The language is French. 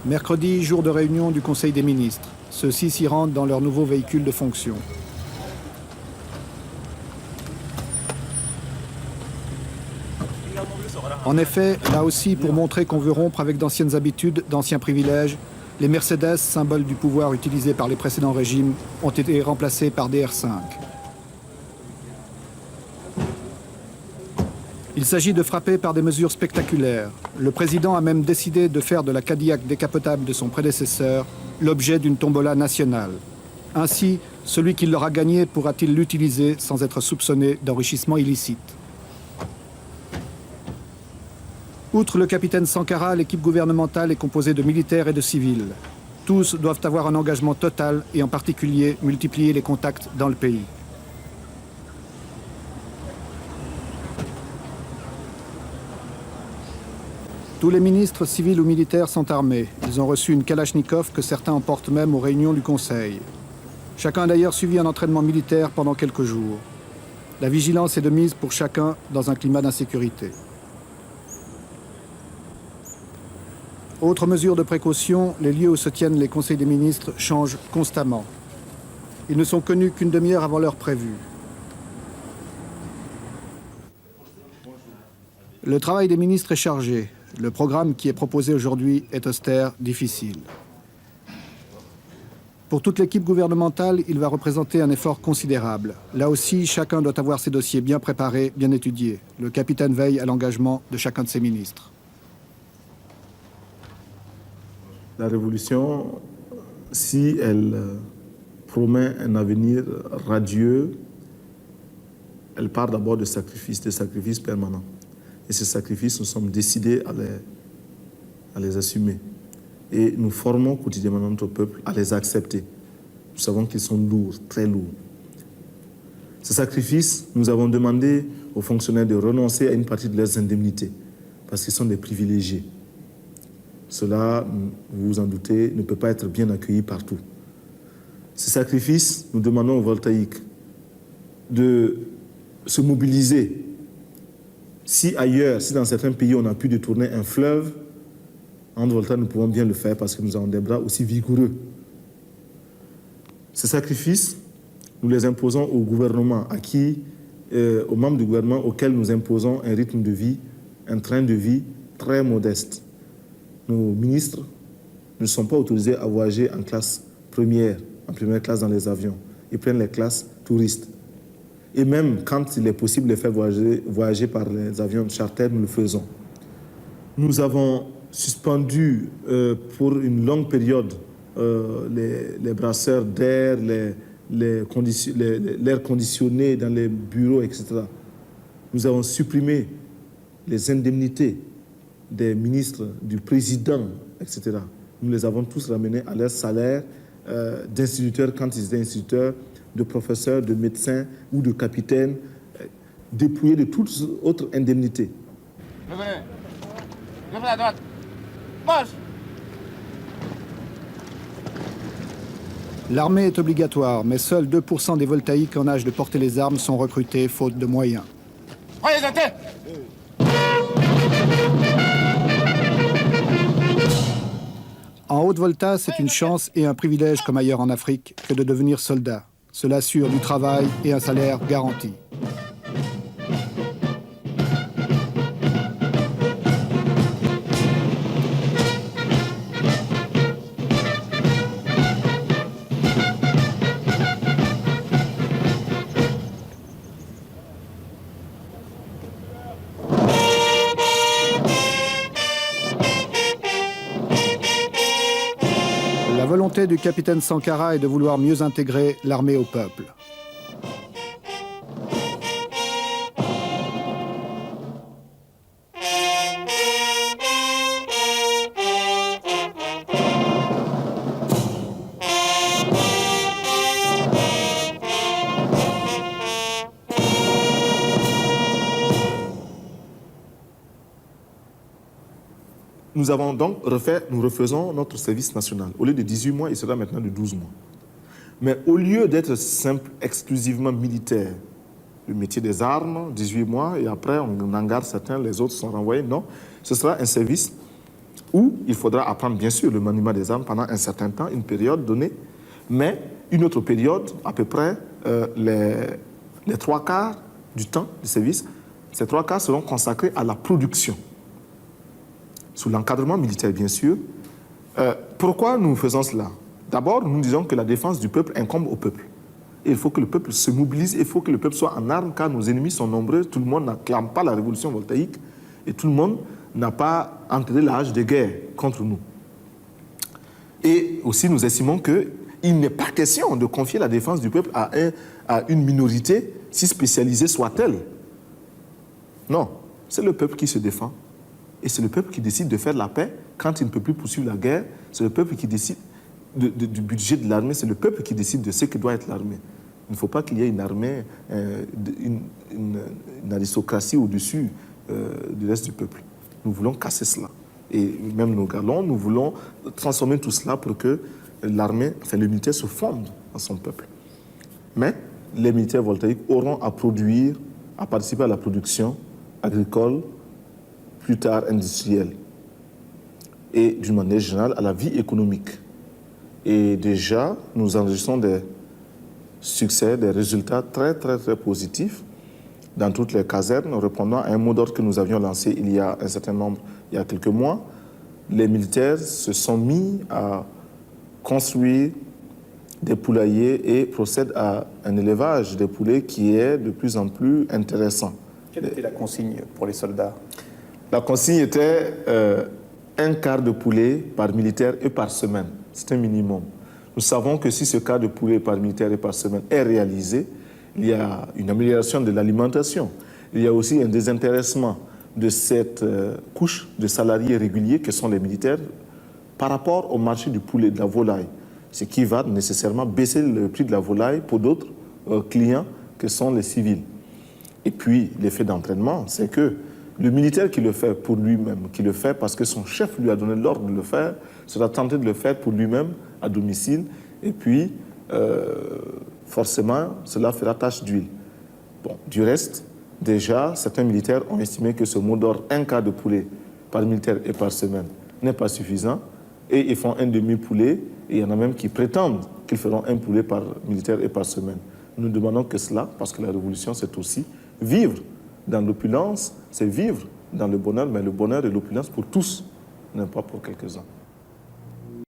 Mercredi, jour de réunion du Conseil des ministres. Ceux-ci s'y rendent dans leur nouveau véhicule de fonction. En effet, là aussi, pour montrer qu'on veut rompre avec d'anciennes habitudes, d'anciens privilèges, les Mercedes, symbole du pouvoir utilisé par les précédents régimes, ont été remplacés par des R5. Il s'agit de frapper par des mesures spectaculaires. Le président a même décidé de faire de la Cadillac décapotable de son prédécesseur l'objet d'une tombola nationale. Ainsi, celui qui l'aura gagnée pourra-t-il l'utiliser sans être soupçonné d'enrichissement illicite. Outre le capitaine Sankara, l'équipe gouvernementale est composée de militaires et de civils. Tous doivent avoir un engagement total et en particulier multiplier les contacts dans le pays. Tous les ministres civils ou militaires sont armés. Ils ont reçu une Kalachnikov que certains emportent même aux réunions du Conseil. Chacun a d'ailleurs suivi un entraînement militaire pendant quelques jours. La vigilance est de mise pour chacun dans un climat d'insécurité. Autre mesure de précaution, les lieux où se tiennent les conseils des ministres changent constamment. Ils ne sont connus qu'une demi-heure avant l'heure prévue. Le travail des ministres est chargé. Le programme qui est proposé aujourd'hui est austère, difficile. Pour toute l'équipe gouvernementale, il va représenter un effort considérable. Là aussi, chacun doit avoir ses dossiers bien préparés, bien étudiés. Le capitaine veille à l'engagement de chacun de ses ministres. La révolution, si elle promet un avenir radieux, elle part d'abord de sacrifices permanents. Et ces sacrifices, nous sommes décidés à les assumer. Et nous formons quotidiennement notre peuple à les accepter. Nous savons qu'ils sont lourds, très lourds. Ces sacrifices, nous avons demandé aux fonctionnaires de renoncer à une partie de leurs indemnités, parce qu'ils sont des privilégiés. Cela, vous vous en doutez, ne peut pas être bien accueilli partout. Ces sacrifices, nous demandons aux voltaïques de se mobiliser. Si ailleurs, si dans certains pays, on a pu détourner un fleuve, en Volta, nous pouvons bien le faire parce que nous avons des bras aussi vigoureux. Ces sacrifices, nous les imposons au gouvernement, aux membres du gouvernement auxquels nous imposons un rythme de vie, un train de vie très modeste. Nos ministres ne sont pas autorisés à voyager en classe première, en première classe dans les avions. Ils prennent les classes touristes. Et même quand il est possible de les faire voyager par les avions charter, nous le faisons. Nous avons suspendu pour une longue période les brasseurs d'air, l'air conditionné dans les bureaux, etc. Nous avons supprimé les indemnités des ministres, du président, etc. Nous les avons tous ramenés à leur salaire d'instituteurs quand ils étaient instituteurs, de professeurs, de médecins ou de capitaines, dépouillés de toutes autres indemnités. Levez à droite. Marche. L'armée est obligatoire, mais seuls 2% des voltaïques en âge de porter les armes sont recrutés faute de moyens. Voyez la tête. En Haute-Volta, c'est une chance et un privilège comme ailleurs en Afrique que de devenir soldat. Cela assure du travail et un salaire garanti. La volonté du capitaine Sankara est de vouloir mieux intégrer l'armée au peuple. Nous avons donc nous refaisons notre service national. Au lieu de 18 mois, il sera maintenant de 12 mois. Mais au lieu d'être simple, exclusivement militaire, le métier des armes, 18 mois, et après on en garde certains, les autres sont renvoyés, non. Ce sera un service où il faudra apprendre bien sûr le maniement des armes pendant un certain temps, une période donnée, mais une autre période, à peu près les 3/4 du temps de service, ces 3/4 seront consacrés à la production, sous l'encadrement militaire bien sûr. Pourquoi nous faisons cela? D'abord, nous disons que la défense du peuple incombe au peuple. Et il faut que le peuple se mobilise, il faut que le peuple soit en armes, car nos ennemis sont nombreux, tout le monde n'acclame pas la révolution voltaïque, et tout le monde n'a pas entré l'âge de guerre contre nous. Et aussi, nous estimons qu'il n'est pas question de confier la défense du peuple à une minorité, si spécialisée soit-elle. Non, c'est le peuple qui se défend. Et c'est le peuple qui décide de faire la paix quand il ne peut plus poursuivre la guerre. C'est le peuple qui décide du budget de l'armée. C'est le peuple qui décide de ce que doit être l'armée. Il ne faut pas qu'il y ait une armée, une aristocratie au-dessus du reste du peuple. Nous voulons casser cela. Et même nos galons, nous voulons transformer tout cela pour que l'armée, enfin le militaire se fonde dans son peuple. Mais les militaires voltaïques auront à produire, à participer à la production agricole, plus tard industrielle, et d'une manière générale à la vie économique. Et déjà, nous enregistrons des succès, des résultats très, très, très positifs dans toutes les casernes, répondant à un mot d'ordre que nous avions lancé il y a un certain nombre, il y a quelques mois. Les militaires se sont mis à construire des poulaillers et procèdent à un élevage des poulets qui est de plus en plus intéressant. Quelle était la consigne pour les soldats? La consigne était un quart de poulet par militaire et par semaine. C'est un minimum. Nous savons que si ce quart de poulet par militaire et par semaine est réalisé, il y a une amélioration de l'alimentation. Il y a aussi un désintéressement de cette couche de salariés réguliers que sont les militaires par rapport au marché du poulet, de la volaille, ce qui va nécessairement baisser le prix de la volaille pour d'autres clients que sont les civils. Et puis, l'effet d'entraînement, c'est que le militaire qui le fait pour lui-même, qui le fait parce que son chef lui a donné l'ordre de le faire, sera tenté de le faire pour lui-même à domicile. Et puis, forcément, cela fera tache d'huile. Bon, du reste, déjà, certains militaires ont estimé que ce mot d'ordre, un quart de poulet par militaire et par semaine, n'est pas suffisant. Et ils font un demi-poulet. Et il y en a même qui prétendent qu'ils feront un poulet par militaire et par semaine. Nous ne demandons que cela, parce que la révolution, c'est aussi vivre dans l'opulence, c'est vivre dans le bonheur, mais le bonheur et l'opulence pour tous, non pas pour quelques-uns.